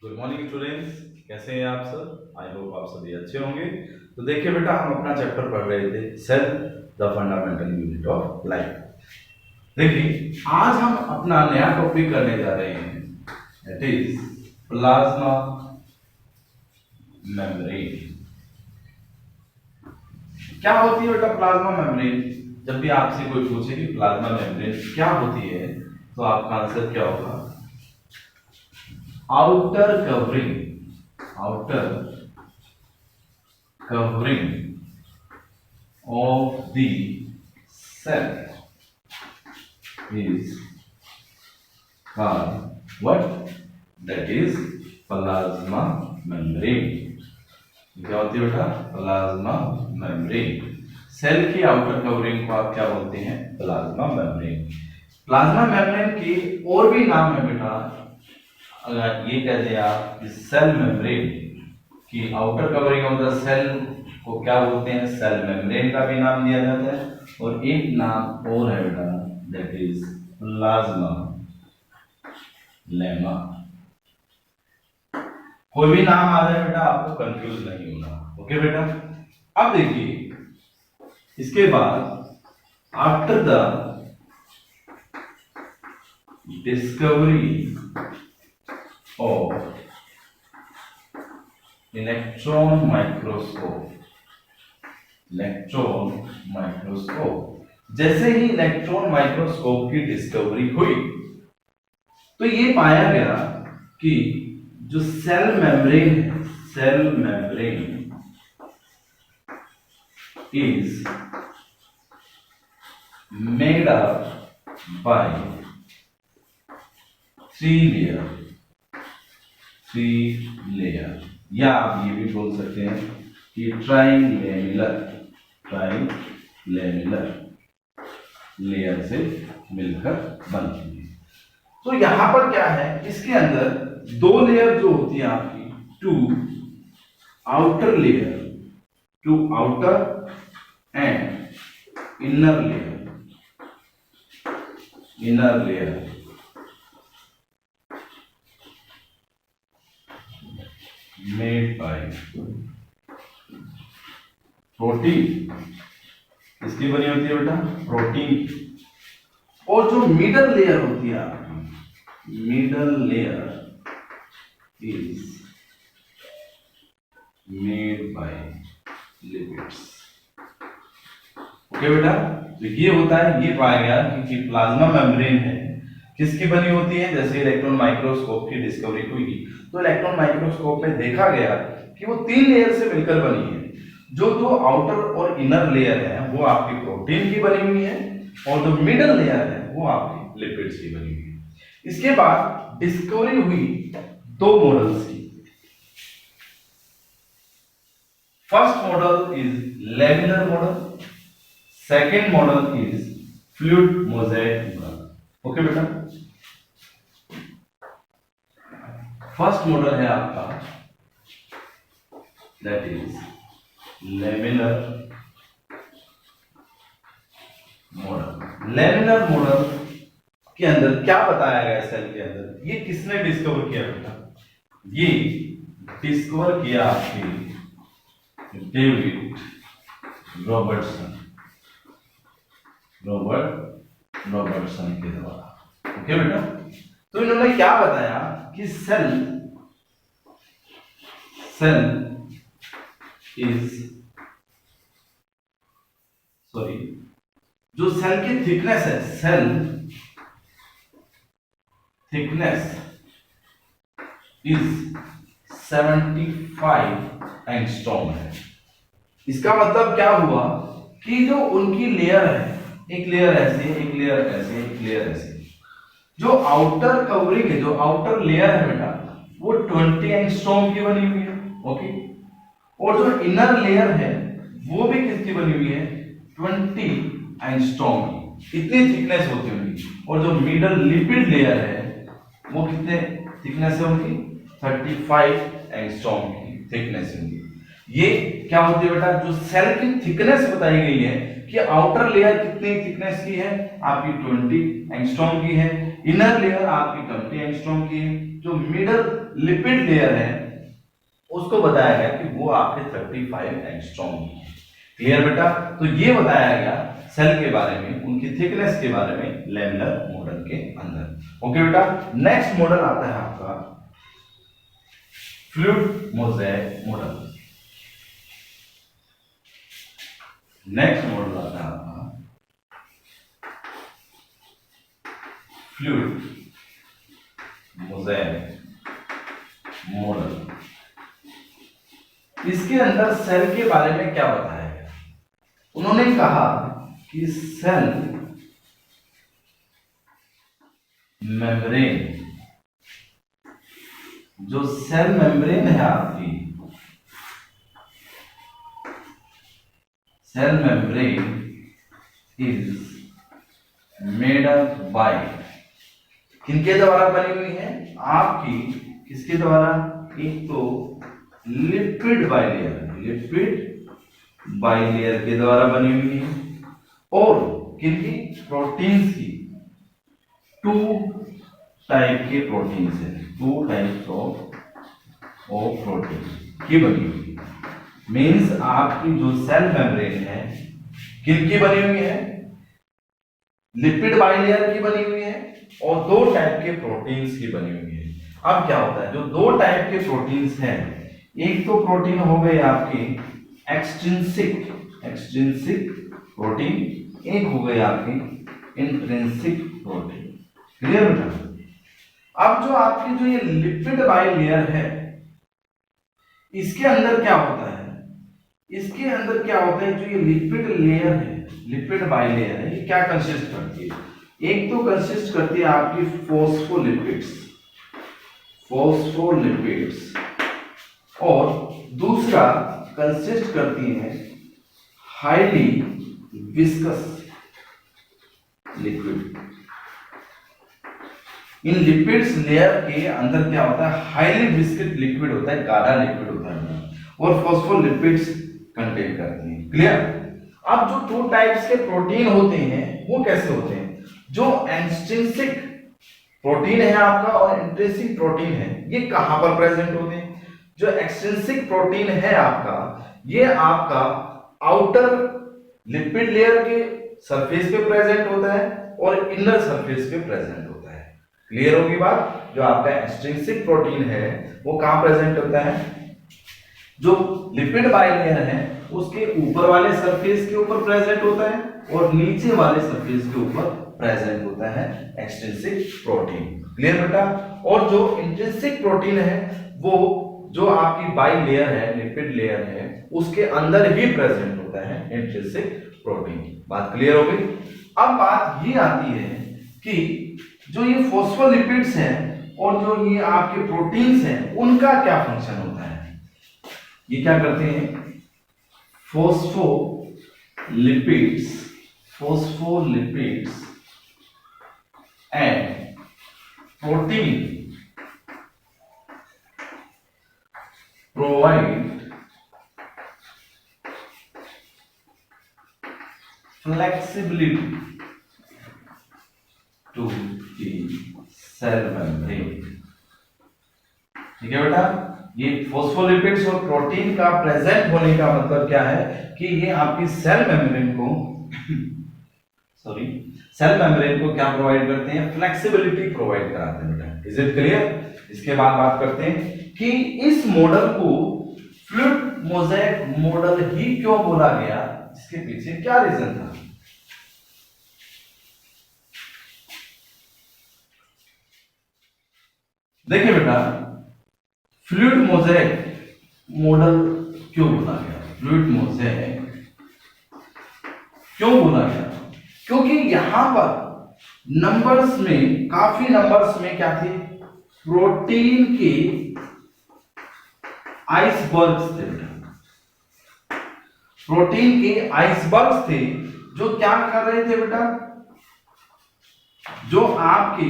Good morning students, कैसे हैं आप सब। आई होप आप सभी अच्छे होंगे। तो देखिए बेटा, हम अपना चैप्टर पढ़ रहे थे cell the fundamental unit of life. देखिए, आज हम अपना नया टॉपिक करने जा रहे हैं, दैट इज प्लाज्मा मेम्ब्रेन। क्या होती है बेटा प्लाज्मा मेम्ब्रेन? जब भी आपसे कोई पूछे कि प्लाज्मा मेम्ब्रेन क्या होती है, तो आपका आंसर क्या होगा? outer covering of the cell is called what? That is plasma membrane. क्या होती है बेटा? Plasma membrane. सेल की आउटर कवरिंग को आप क्या बोलते हैं? Plasma membrane. प्लाज्मा मेम्ब्रेन के और भी नाम है बेटा। अगर ये कहते हैं आप कि सेल मेम्ब्रेन की outer covering of the cell को क्या बोलते हैं? सेल मेम्ब्रेन का भी नाम दिया जाता है, और एक नाम और है बेटा, दैट इज प्लाज्मा लेमा। कोई भी नाम आ जाए बेटा, आपको कंफ्यूज नहीं होना। ओके बेटा। अब देखिए, इसके बाद after the discovery of electron microscope, जैसे ही इलेक्ट्रॉन माइक्रोस्कोप की डिस्कवरी हुई, तो ये पाया गया कि जो cell membrane is made up by three layer, या आप ये भी बोल सकते हैं कि ट्राइलेमिनर लेयर से मिलकर बनती है। तो यहां पर क्या है, इसके अंदर दो लेयर जो होती है आपकी, two outer and inner layer made by protein. किसकी बनी होती है बेटा? प्रोटीन। और जो मिडल लेयर होती है आपकी, middle layer is made by lipids. Okay बेटा। तो ये होता है, ये पाया गया कि प्लाज्मा मेम्ब्रेन है किसकी बनी होती है? जैसे इलेक्ट्रॉन माइक्रोस्कोप की डिस्कवरी हुई, तो इलेक्ट्रॉन माइक्रोस्कोप में देखा गया कि वो तीन लेयर से मिलकर बनी है। जो दो आउटर और इनर लेयर है वो आपकी प्रोटीन की बनी हुई है, और जो मिडल लेयर है वो आपकी लिपिड्स की बनी हुई है। इसके बाद डिस्कवरी हुई दो मॉडल्स की। First model is laminar model, second model is fluid mosaic model. Okay बेटा। फर्स्ट मॉडल है आपका, दैट इज लेमिनर मॉडल के अंदर क्या बताया गया सेल के अंदर? ये किसने डिस्कवर किया बेटा? ये डिस्कवर किया आपके डेविड रॉबर्टसन के द्वारा। ओके बेटा। तो इन्होंने क्या बताया कि सेल जो सेल की थिकनेस है, सेल थिकनेस इज 75 एंगस्ट्रॉम है। इसका मतलब क्या हुआ कि जो उनकी लेयर है, एक लेयर ऐसे, एक लेयर ऐसे, एक लेयर ऐसे, जो आउटर कवरिंग है, जो आउटर लेयर है बेटा, वो 20 एंगस्ट्रॉम की बनी हुई है। ओके। और जो इनर लेयर है वो भी किसकी बनी हुई है? 20 एंगस्ट्रॉम की। इतनी थिकनेस होती है उनकी। और जो मिडल लिपिड लेयर है वो कितने थिकनेस है उनकी? 35 एंगस्ट्रॉम की थिकनेस उनकी। ये क्या होती है बेटा? जो सेल की थिकनेस बताई गई है कि आउटर लेयर कितनी थिकनेस की है आपकी? 20 एंगस्ट्रॉम की है। इनर लेयर आपकी 20 एंगस्ट्रॉम की है। जो मिडल लिपिड लेयर है उसको बताया गया कि वो आपके 35 एंगस्ट्रॉम की है। क्लियर बेटा? तो ये बताया गया सेल के बारे में, उनकी थिकनेस के बारे में लैमिनर मॉडल के अंदर। ओके बेटा, नेक्स्ट मॉडल आता है आपका fluid mosaic model. Next model आता है आपका फ्लूइड मोज़ेक मॉडल। इसके अंदर सेल के बारे में क्या बताया गया? उन्होंने कहा कि सेल मेम्ब्रेन, जो सेल मेम्ब्रेन है आपकी, cell membrane is made up by, किनके द्वारा बनी हुई है? आपकी किसके द्वारा? एक तो लिपिड बाइलेयर, लिपिड बाइलेयर के द्वारा बनी हुई है, और किनकी? प्रोटीन्स की। टू टाइप के प्रोटीन्स है, टू टाइप्स ऑफ प्रोटीन की बनी हुई है। मीन्स आपकी जो सेल मेम्ब्रेन है किनकी बनी हुई है? लिपिड बाइलेयर की बनी हुई है और दो टाइप के प्रोटीन्स की बनी हुई है। अब क्या होता है, जो दो टाइप के प्रोटीन्स हैं, एक तो प्रोटीन हो गए आपके एक्सट्रिंसिक प्रोटीन, एक हो गए आपके इंट्रिंसिक प्रोटीन। क्लियर बेटा? अब जो आपकी जो ये लिपिड बाइलेयर है, इसके अंदर क्या होता है? इसके अंदर क्या होता है? जो ये लिपिड लेयर है, लिपिड बाइलेयर है, ये क्या कंसिस्ट करती है? एक तो कंसिस्ट करती है आपकी फोस्फोलिपिड्स, और दूसरा कंसिस्ट करती है हाईली विस्कस लिक्विड। इन लिपिड्स लेयर के अंदर क्या होता है? हाईली विस्कस लिक्विड होता है, गाढ़ा लिक्विड होता है, और फॉस्फोलिपिड्स कंटेन करती हैं। क्लियर? अब जो टू टाइप्स के प्रोटीन होते हैं वो कैसे होते हैं? जो एक्सट्रिंसिक प्रोटीन है आपका और इंट्रिंसिक प्रोटीन है, ये कहां पर प्रेजेंट होते हैं? जो एक्सट्रिंसिक प्रोटीन है आपका, ये आपका आउटर लिपिड लेयर के सरफेस पे प्रेजेंट होता है और इनर सरफेस पे प्रेजेंट होता है। क्लियर होगी बात? जो आपका एक्सट्रिंसिक प्रोटीन है वो कहां प्रेजेंट होता है? जो लिपिड बाइलेयर है उसके ऊपर वाले सरफेस के ऊपर प्रेजेंट होता है और नीचे वाले सरफेस के ऊपर प्रेजेंट होता है एक्सट्रिंसिक प्रोटीन। क्लियर बेटा? और जो इंट्रिंसिक प्रोटीन है वो जो आपकी बाइलेयर है, लिपिड लेयर है, उसके अंदर ही प्रेजेंट होता है इंट्रिंसिक प्रोटीन। बात क्लियर हो गई? अब बात ये आती है कि जो ये फॉस्फोलिपिड्स हैं और जो ये आपके प्रोटीन्स हैं उनका क्या फंक्शन होता है? ये क्या करते हैं? Phospholipids and protein provide flexibility to the cell membrane। ठीक है बेटा? ये फॉस्फोलिपिड्स और प्रोटीन का प्रेजेंट होने का मतलब क्या है कि ये आपकी सेल मेम्ब्रेन को सेल मेम्ब्रेन को क्या प्रोवाइड करते हैं? फ्लेक्सिबिलिटी प्रोवाइड कराते हैं बेटा। Is it clear? इसके बाद बात करते हैं कि इस मॉडल को फ्लूइड मोज़ेक मॉडल ही क्यों बोला गया, इसके पीछे क्या रीजन था? देखिए बेटा, फ्लूइड मोज़ेक मॉडल क्यों बोला गया? फ्लूइड मोज़ेक क्यों बोला गया? क्योंकि यहां पर नंबर्स में, काफी नंबर्स में क्या थे? प्रोटीन के आइसबर्ग्स थे बेटा, प्रोटीन के आइसबर्ग्स थे जो क्या कर रहे थे बेटा? जो आपकी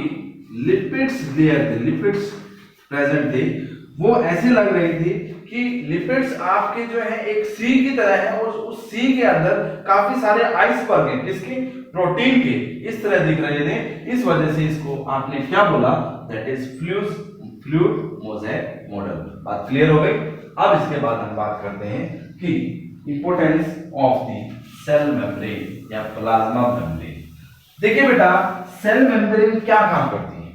लिपिड्स लेयर थे, लिपिड्स प्रेजेंट थे, वो ऐसे लग रहे थे कि कि लिपिड्स आपके जो है एक सी की तरह है और उस सी के अंदर काफी सारे आइसबर्ग हैं, किसके? प्रोटीन के, इस तरह दिख रहे थे। इस वजह से इसको आपने क्या बोला? That is fluid mosaic model. बात क्लियर हो गई? अब इसके बाद हम बात करते हैं कि importance of the cell membrane या प्लाज्मा मेम्ब्रेन। देखिए बेटा, सेल मेम्ब्रेन क्या काम करती है?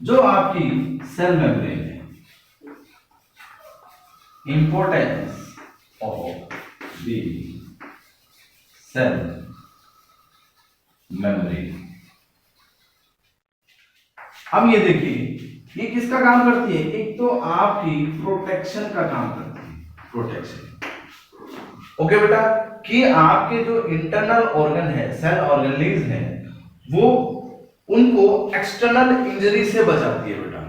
जो आपकी सेल मेम्ब्रेन है, importance of the cell membrane. अब ये देखिए, ये किसका काम करती है? एक तो आपकी प्रोटेक्शन का काम करती है, प्रोटेक्शन। ओके बेटा, कि आपके जो इंटरनल ऑर्गन है, सेल ऑर्गेनलीज है, वो उनको एक्सटर्नल इंजरी से बचाती है बेटा।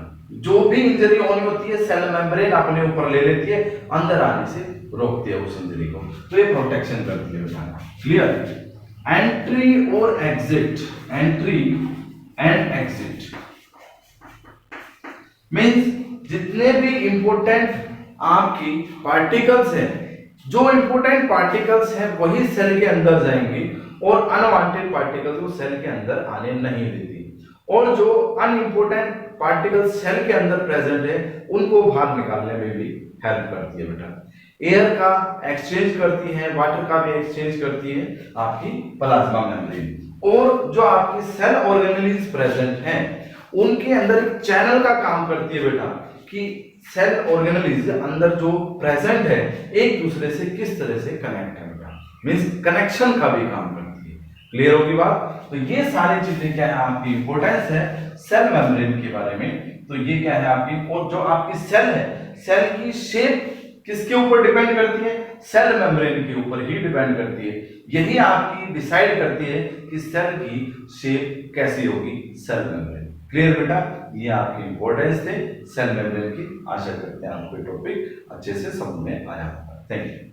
जो भी इंजरी होनी होती है सेल मेम्ब्रेन अपने ऊपर ले लेती है, अंदर आने से रोकती है उस इंजरी को, तो ये प्रोटेक्शन करती है बेटा। क्लियर? एंट्री और exit, entry and exit means जितने भी इंपॉर्टेंट आपकी पार्टिकल्स हैं, जो इंपॉर्टेंट पार्टिकल्स हैं वही सेल के अंदर जाएंगे और अनवांटेड पार्टिकल्स को सेल के अंदर आने नहीं देती, और जो अनइंपोर्टेंट पार्टिकल्स सेल के अंदर प्रेजेंट है उनको बाहर निकालने में भी हेल्प करती है बेटा। एयर का एक्सचेंज करती है, वाटर का भी एक्सचेंज करती है आपकी प्लाज्मा मेम्ब्रेन। और जो आपकी सेल ऑर्गेनेल्स प्रेजेंट हैं उनके अंदर एक चैनल का काम करती है बेटा, कि सेल ऑर्गेनेल्स अंदर जो प्रेजेंट है एक दूसरे से किस तरह से कनेक्ट है बेटा, मींस कनेक्शन का भी काम करती है। क्लियर होगी बात? तो ये सारी चीजें क्या है आपकी इंपॉर्टेंस है सेल मेम्ब्रेन के बारे में। तो ये क्या है आपकी, और जो आपकी सेल है, सेल की शेप किसके ऊपर डिपेंड करती है? सेल मेम्ब्रेन के ऊपर ही डिपेंड करती है। यही आपकी डिसाइड करती है कि सेल की शेप कैसी होगी, सेल मेम्ब्रेन। क्लियर बेटा? ये आपकी इंपॉर्टेंस थे सेल मेम्ब्रेन की। आशा करते हैं आपको टॉपिक अच्छे से समझ में आया होगा। Thank you.